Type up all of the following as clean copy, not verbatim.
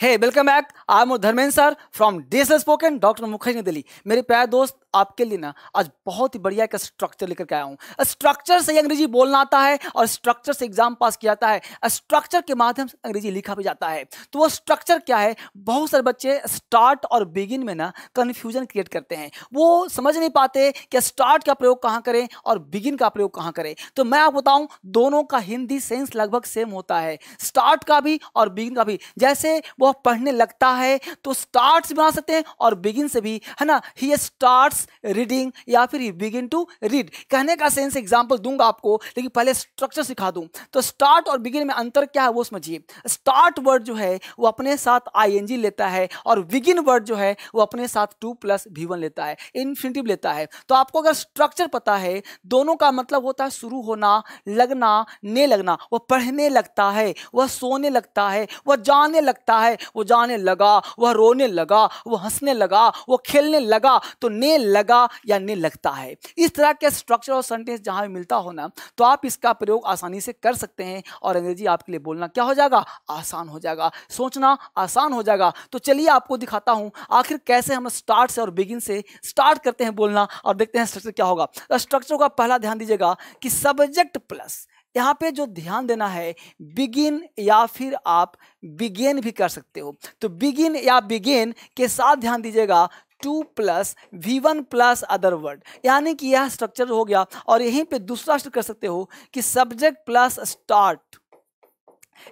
Hey welcome back. I am Dharmendra sir from D S L spoken doctor Mukherjee New Delhi. मेरे प्यारे दोस्त, आपके लिए ना आज बहुत ही बढ़िया एक स्ट्रक्चर लेकर के आया हूँ। स्ट्रक्चर से अंग्रेजी बोलना आता है और स्ट्रक्चर से एग्जाम पास किया जाता है। स्ट्रक्चर के माध्यम से अंग्रेजी लिखा भी जाता है। तो वो स्ट्रक्चर क्या है? बहुत सारे बच्चे स्टार्ट और बिगिन में ना कंफ्यूजन क्रिएट करते हैं। वो समझ नहीं पाते कि स्टार्ट का प्रयोग कहाँ करें और बिगिन का प्रयोग कहाँ करें। तो मैं आपको बताऊं, दोनों का हिंदी सेंस लगभग सेम होता है, स्टार्ट का भी और बिगिन का भी। जैसे वो पढ़ने लगता है तो स्टार्ट से बना सकते हैं और बिगिन से भी, है ना। ही स्टार्ट्स रीडिंग या फिर ही बिगिन टू रीड। कहने का सेंस एग्जांपल दूंगा आपको, लेकिन पहले स्ट्रक्चर सिखा दूं। तो स्टार्ट और बिगिन में अंतर क्या है वो समझिए। स्टार्ट वर्ड जो है वो अपने साथ आईएनजी लेता है और बिगिन वर्ड जो है वो अपने साथ 2+V1 लेता है, इन्फिनिटिव लेता है। तो आपको अगर स्ट्रक्चर पता है, दोनों का मतलब होता है शुरू होना, लगना, ने लगना। वह पढ़ने लगता है, वह सोने लगता है, वह जाने लगता है, वो जाने लगा, वह रोने लगा, वह हंसने लगा, वो खेलने लगा। तो ने लगा या ने लगता है। इस तरह के स्ट्रक्चर और सेंटेंस जहां भी मिलता हो ना, तो आप इसका प्रयोग आसानी से कर सकते हैं और अंग्रेजी आपके लिए बोलना क्या हो जाएगा? आसान हो जाएगा, सोचना आसान हो जाएगा। तो चलिए आपको दिखाता हूं आखिर कैसे हम स्टार्ट से और बिगिन से स्टार्ट करते हैं बोलना और देखते हैं स्ट्रक्चर क्या होगा। स्ट्रक्चर का पहला ध्यान दीजिएगा कि सब्जेक्ट प्लस, यहाँ पे जो ध्यान देना है, बिगिन या फिर आप बिगेन भी कर सकते हो। तो बिगिन या बिगेन के साथ ध्यान दीजिएगा 2+V1 अदर वर्ड, यानी कि यह स्ट्रक्चर हो गया। और यहीं पे दूसरा स्ट्रक्चर कर सकते हो कि सब्जेक्ट प्लस स्टार्ट,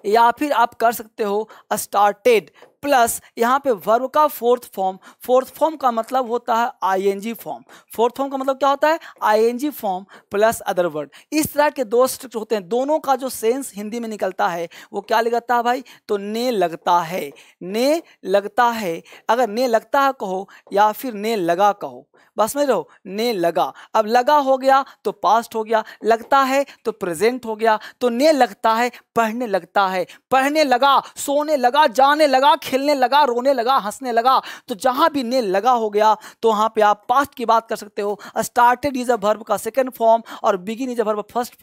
या फिर आप कर सकते हो स्टार्टेड प्लस यहाँ पे वर्ब का फोर्थ फॉर्म। फोर्थ फॉर्म का मतलब होता है आईएनजी फॉर्म। फोर्थ फॉर्म का मतलब क्या होता है? I N G form plus other word. इस तरह के दो स्ट्रक्चर होते हैं। दोनों का जो सेंस हिंदी में निकलता है वो क्या लगता है भाई? तो ने लगता है, ने लगता है। अगर ने लगता है कहो या फिर ने लगा कहो, बस में रहो। ने लगा, अब लगा हो गया तो पास्ट हो गया, लगता है तो प्रेजेंट हो गया। तो ने लगता है, पढ़ने लगता है, पढ़ने लगा, सोने लगा, जाने लगा, खेलने लगा, रोने लगा, हंसने लगा। तो जहां भी ने लगा हो गया तो वहां पे आप पास्ट की बात कर सकते हो। स्टार्टेड इज अ वर्ब का सेकंड फॉर्म और begin is a verb first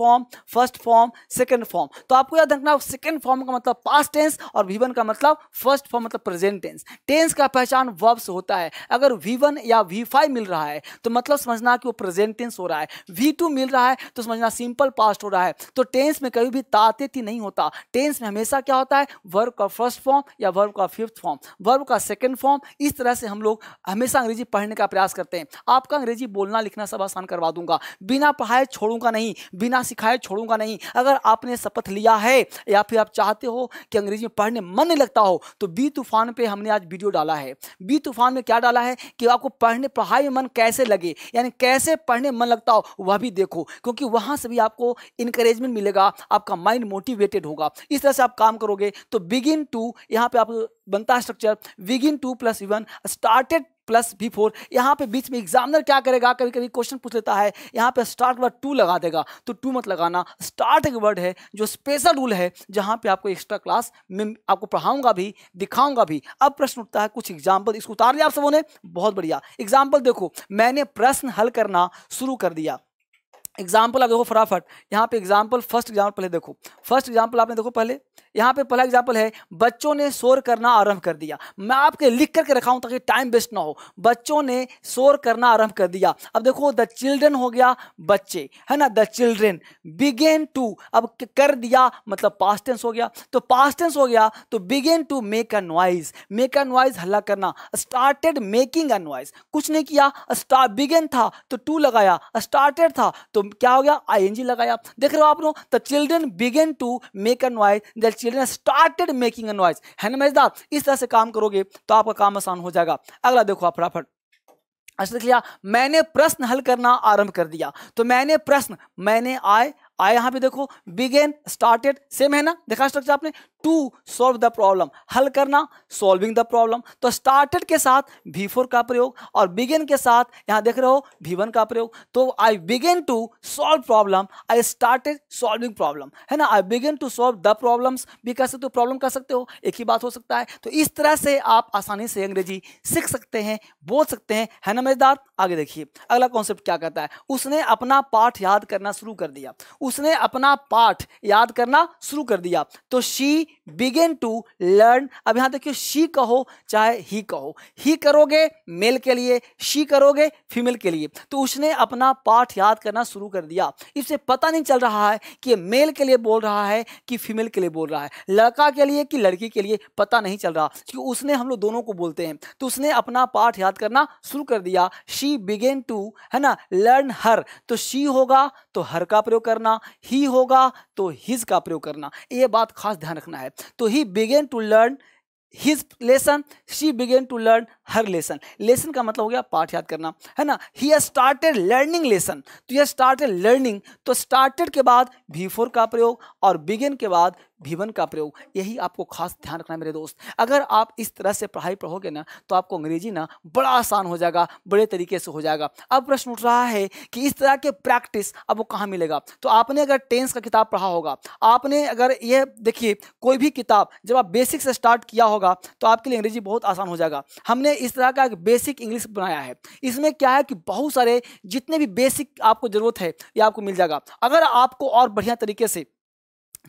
form second form. तो आपको याद रखना, सेकंड फॉर्म का मतलब पास्ट टेंस और V1 का मतलब फर्स्ट फॉर्म मतलब प्रेजेंट टेंस। टेंस का पहचान वर्ब से होता है। अगर V1 या V5 मिल रहा है तो मतलब समझना कि वो प्रेजेंट टेंस हो रहा है। V2 मिल रहा है तो समझना सिंपल पास्ट हो रहा है। तो टेंस में कभी भी ताते नहीं होता। टेंस में हमेशा क्या होता है? वर्ब का फर्स्ट फॉर्म या वर्ब का फिफ्थ फॉर्म, वर्ब का सेकंड फॉर्म। इस तरह से हम लोग हमेशा अंग्रेजी पढ़ने का प्रयास करते हैं। आपका अंग्रेजी बोलना लिखना सब आसान करवा दूंगा। बिना पढ़ाए छोड़ूंगा नहीं, बिना सिखाए छोड़ूंगा नहीं। अगर आपने शपथ लिया है या फिर आप चाहते हो कि अंग्रेजी में पढ़ने मन नहीं लगता हो, तो बी तूफान पे हमने आज वीडियो डाला है। बी तूफान में क्या डाला है कि आपको पढ़ने पढ़ाई में मन कैसे लगे, यानी कैसे पढ़ने मन लगता हो, वह भी देखो, क्योंकि वहां से भी आपको इंकरेजमेंट मिलेगा, आपका माइंड मोटिवेटेड होगा। इस तरह से आप काम करोगे तो बिगिन टू, यहाँ पे आप बनता है structure begin 2+V1 started plus V4। यहाँ पे बीच में एग्जामिनर क्या करेगा, कभी कभी क्वेश्चन पूछ लेता है, यहाँ पे स्टार्ट वर्ड 2 लगा देगा। तो 2 मत लगाना। स्टार्ट एक वर्ड है जो स्पेशल रूल है, जहाँ पे आपको एक्स्ट्रा क्लास में आपको पढ़ाऊंगा भी, दिखाऊंगा भी। अब प्रश्न उठता है, कुछ एग्जाम्पल इसको उतार लिया आप सबों ने, बहुत बढ़िया। एग्जाम्पल देखो, मैंने प्रश्न हल करना शुरू कर दिया। एग्जाम्पल आप देखो फटाफट। यहाँ पे एग्जाम्पल, फर्स्ट एग्जाम्पल पहले देखो। फर्स्ट एग्जाम्पल आपने देखो पहले, यहाँ पे पहला एग्जाम्पल है, बच्चों ने शोर करना आरंभ कर दिया। मैं आपके लिख करके रखा हूं ताकि टाइम वेस्ट ना हो। बच्चों ने शोर करना आरंभ कर दिया। अब देखो द चिल्ड्रन हो गया बच्चे, है ना। द चिल्ड्रन बिगेन टू, अब कर दिया मतलब पास्ट टेंस हो गया। तो पास्ट टेंस हो गया तो began to make a noise, make a noise हल्ला करना। स्टार्टेड मेकिंग अ नॉइज, कुछ नहीं किया, स्टार्ट बिगेन था तो 2 लगाया, स्टार्टेड था तो क्या हो गया? आईएनजी लगाया। देख रहे हो आप लोग, the children began to make a noise, the children started making a noise, है ना मजेदार। इस तरह से काम करोगे तो आपका काम आसान हो जाएगा। अगला देखो आप फटाफट। अच्छा देख लिया, मैंने प्रश्न हल करना आरंभ कर दिया। तो मैंने प्रश्न, मैंने आए यहां पे देखो बिगेन स्टार्टेड सेम है ना, देखा स्ट्रक्चर आपने। टू सॉल्व द प्रॉब्लम, हल करना, सॉल्विंग द प्रॉब्लम। तो स्टार्टेड के साथ V4 का प्रयोग और बिगेन के साथ यहां देख रहे हो V1 का प्रयोग। तो I began to solve problem, I started solving problem, है ना। I began to solve the problems भी कह सकते हो, प्रॉब्लम कर सकते हो, एक ही बात हो सकता है। तो इस तरह से आप आसानी से अंग्रेजी सीख सकते हैं, बोल सकते हैं, है ना मजेदार। आगे देखिए अगला कॉन्सेप्ट क्या कहता है। उसने अपना पाठ याद करना शुरू कर दिया। उसने अपना पाठ याद करना शुरू कर दिया। तो शी बिगेन टू लर्न। अब यहाँ देखिए शी कहो चाहे ही कहो, ही करोगे मेल के लिए, शी करोगे फीमेल के लिए, तो उसने अपना पाठ याद करना शुरू कर दिया। इसे पता नहीं चल रहा है कि ये मेल के लिए बोल रहा है कि फीमेल के लिए बोल रहा है, लड़का के लिए कि लड़की के लिए, पता नहीं चल रहा, क्योंकि उसने, हम लोग दोनों को बोलते हैं, तो उसने अपना पाठ याद करना शुरू कर दिया। शी बिगेन टू, है ना, लर्न हर, तो शी होगा तो हर का प्रयोग करना, ही होगा तो हिज का प्रयोग करना, ये बात खास ध्यान रखना है। तो he began to learn his lesson, she began to learn her lesson. Lesson का मतलब हो गया पाठ याद करना, है ना। ही स्टार्टेड लर्निंग लेसन, तो ये स्टार्टेड लर्निंग, तो स्टार्टेड के बाद V4 का प्रयोग और बिगिन के बाद V1 का प्रयोग, यही आपको खास ध्यान रखना है मेरे दोस्त। अगर आप इस तरह से पढ़ाई पढ़ोगे ना तो आपको अंग्रेजी ना बड़ा आसान हो जाएगा, बड़े तरीके से हो जाएगा। अब प्रश्न उठ रहा है कि इस तरह के प्रैक्टिस अब वो कहाँ मिलेगा? तो आपने अगर टेंस का किताब पढ़ा होगा, आपने अगर ये देखिए कोई भी किताब जब आप बेसिक से स्टार्ट किया होगा तो आपके लिए अंग्रेजी बहुत आसान हो जाएगा। हमने इस तरह का एक बेसिक इंग्लिश बनाया है, इसमें क्या है कि बहुत सारे जितने भी बेसिक आपको जरूरत है ये आपको मिल जाएगा। अगर आपको और बढ़िया तरीके से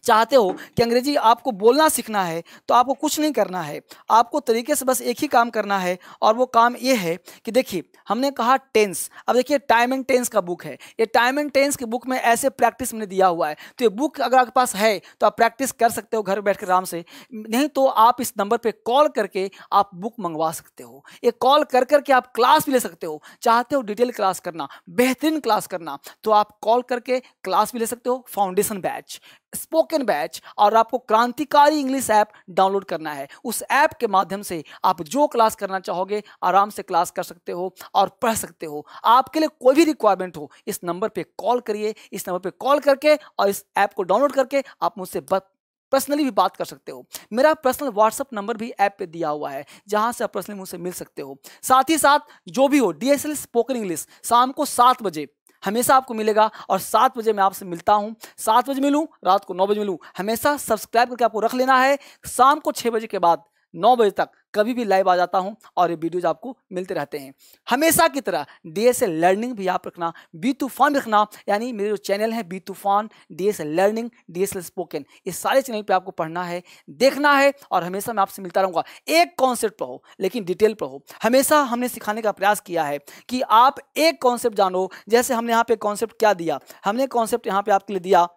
चाहते हो कि अंग्रेजी आपको बोलना सीखना है तो आपको कुछ नहीं करना है, आपको तरीके से बस एक ही काम करना है, और वो काम ये है कि देखिए हमने कहा टेंस। अब देखिए टाइम एंड टेंस का बुक है, ये टाइम एंड टेंस के बुक में ऐसे प्रैक्टिस मैंने दिया हुआ है, तो ये बुक अगर आपके पास है तो आप प्रैक्टिस कर सकते हो घर बैठ कर आराम से। नहीं तो आप इस नंबर पर कॉल करके आप बुक मंगवा सकते हो, ये कॉल कर करके आप क्लास भी ले सकते हो। चाहते हो डिटेल क्लास करना, बेहतरीन क्लास करना, तो आप कॉल करके क्लास भी ले सकते हो, फाउंडेशन बैच, स्पोकन बैच, और आपको क्रांतिकारी इंग्लिश ऐप डाउनलोड करना है। उस ऐप के माध्यम से आप जो क्लास करना चाहोगे आराम से क्लास कर सकते हो और पढ़ सकते हो। आपके लिए कोई भी रिक्वायरमेंट हो इस नंबर पे कॉल करिए, इस नंबर पे कॉल करके और इस ऐप को डाउनलोड करके आप मुझसे पर्सनली भी बात कर सकते हो। मेरा पर्सनल व्हाट्सअप नंबर भी ऐप पे दिया हुआ है जहां से आप पर्सनली मुझसे मिल सकते हो। साथ ही साथ जो भी हो DSL स्पोकन इंग्लिश शाम को 7 बजे हमेशा आपको मिलेगा, और 7 बजे मैं आपसे मिलता हूं। 7 बजे मिलूं, रात को 9 बजे मिलूं, हमेशा सब्सक्राइब करके आपको रख लेना है। शाम को 6 बजे के बाद 9 बजे तक कभी भी लाइव आ जाता हूं और ये वीडियोज आपको मिलते रहते हैं। हमेशा की तरह DSL लर्निंग भी आप रखना, बी तूफान रखना, यानी मेरे जो चैनल है बी तूफान, DSL लर्निंग, DSL स्पोकन, इस सारे चैनल पे आपको पढ़ना है, देखना है, और हमेशा मैं आपसे मिलता रहूंगा। एक कॉन्सेप्ट पढ़ो लेकिन डिटेल पढ़ो। हमेशा हमने सिखाने का प्रयास किया है कि आप एक कॉन्सेप्ट जानो। जैसे हमने यहाँ पे कॉन्सेप्ट क्या दिया, हमने कॉन्सेप्ट यहाँ पे आपके लिए दिया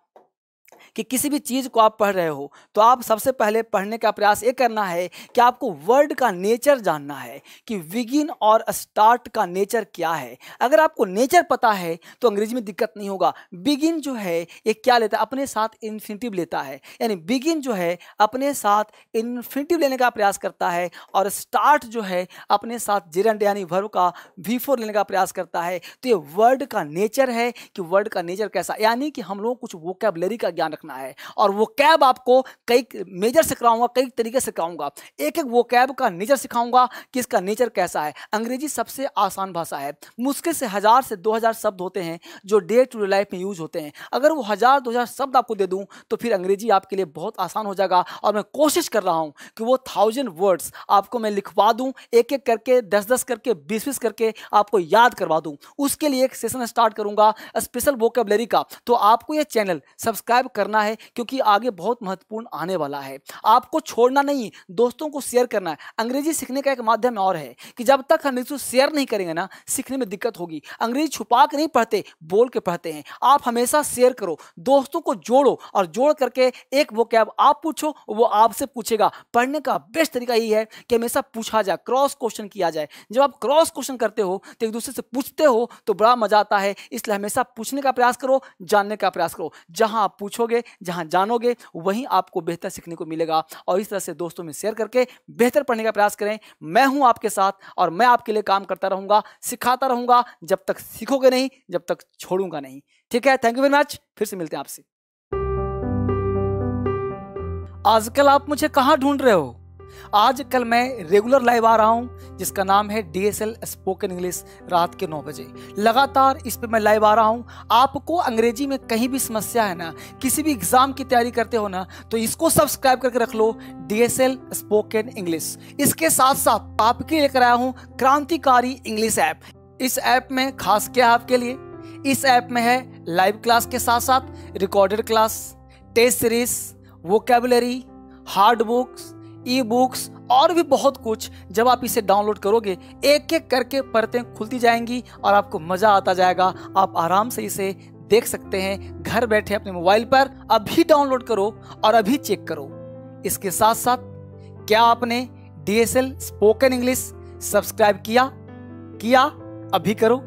कि किसी भी चीज़ को आप पढ़ रहे हो तो आप सबसे पहले पढ़ने का प्रयास ये करना है कि आपको वर्ड का नेचर जानना है कि बिगिन और स्टार्ट का नेचर क्या है। अगर आपको नेचर पता है तो अंग्रेजी में दिक्कत नहीं होगा। बिगिन जो है ये क्या लेता है, अपने साथ इन्फिनिटिव लेता है, यानी बिगिन जो है अपने साथ इन्फिनिटिव लेने का प्रयास करता है, और स्टार्ट जो है अपने साथ जेरेंड यानी वर्ब का V4 लेने का प्रयास करता है। तो ये वर्ड का नेचर है कि वर्ड का नेचर कैसा, यानी कि हम लोग कुछ वोकैबुलरी का ज्ञान रखना है, और वो कैब आपको कई मेजर से कराऊंगा, कई तरीके से कराऊंगा, एक एक वो कैब का नेचर सिखाऊंगा कि इसका नेचर कैसा है। अंग्रेजी सबसे आसान भाषा है, मुश्किल से 1000 से 2000 शब्द होते हैं जो डे टू डे लाइफ में यूज होते हैं। अगर वो 1000-2000 शब्द आपको दे दूं तो फिर अंग्रेजी आपके लिए बहुत आसान हो जाएगा, और मैं कोशिश कर रहा हूं कि वो 1000 वर्ड्स आपको मैं लिखवा दूं, एक एक करके 10-10 करके 20-20 करके आपको याद करवा दूं। उसके लिए एक सेशन स्टार्ट करूंगा स्पेशल वोकैबुलरी का, तो आपको ये चैनल सब्सक्राइब करना है क्योंकि आगे बहुत महत्वपूर्ण आने वाला है। आपको छोड़ना नहीं, दोस्तों को शेयर करना है। अंग्रेजी सीखने का एक माध्यम और है कि जब तक हम इसको शेयर नहीं करेंगे ना, सीखने में दिक्कत होगी। अंग्रेजी छुपा के नहीं पढ़ते, बोल के पढ़ते हैं। आप हमेशा शेयर करो, दोस्तों को जोड़ो, और जोड़ करके एक वोकैब आप पूछो, वो आपसे पूछेगा। पढ़ने का बेस्ट तरीका यही है कि हमेशा पूछा जाए, क्रॉस क्वेश्चन किया जाए। जब आप क्रॉस क्वेश्चन करते हो तो एक दूसरे से पूछते हो तो बड़ा मजा आता है। इसलिए हमेशा पूछने का प्रयास करो, जानने का प्रयास करो। जहां आप पूछोगे, जहां जानोगे, वहीं आपको बेहतर सीखने को मिलेगा। और इस तरह से दोस्तों में शेयर करके बेहतर पढ़ने का प्रयास करें। मैं हूं आपके साथ और मैं आपके लिए काम करता रहूंगा, सिखाता रहूंगा, जब तक सीखोगे नहीं, जब तक छोड़ूंगा नहीं। ठीक है, थैंक यू वेरी मच। फिर से मिलते हैं आपसे। आजकल आप मुझे कहां ढूंढ रहे हो? आजकल मैं रेगुलर लाइव आ रहा हूं जिसका नाम है DSL स्पोकन इंग्लिश, रात के 9 बजे लगातार इस पे मैं लाइव आ रहा हूं। आपको अंग्रेजी में कहीं भी समस्या है ना, किसी भी एग्जाम की तैयारी करते हो ना, तो इसको सब्सक्राइब करके रख लो, DSL स्पोकन इंग्लिश। इसके साथ साथ आपके लिए लेकर आया हूं क्रांतिकारी इंग्लिश ऐप। इस ऐप में खास क्या आपके लिए, इस ऐप में है लाइव क्लास के साथ साथ recorded class, test series, vocabulary, hard books, e books और भी बहुत कुछ। जब आप इसे डाउनलोड करोगे एक एक करके परतें खुलती जाएंगी और आपको मजा आता जाएगा। आप आराम से इसे देख सकते हैं घर बैठे अपने मोबाइल पर। अभी डाउनलोड करो और अभी चेक करो। इसके साथ साथ क्या आपने DSL स्पोकन इंग्लिश सब्सक्राइब किया? अभी करो।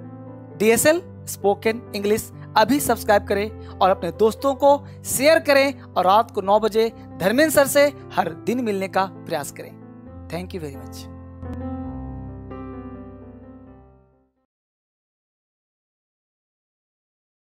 DSL स्पोकन इंग्लिश अभी सब्सक्राइब करें और अपने दोस्तों को शेयर करें और रात को 9 बजे धर्मेंद्र सर से हर दिन मिलने का प्रयास करें। Thank you very much.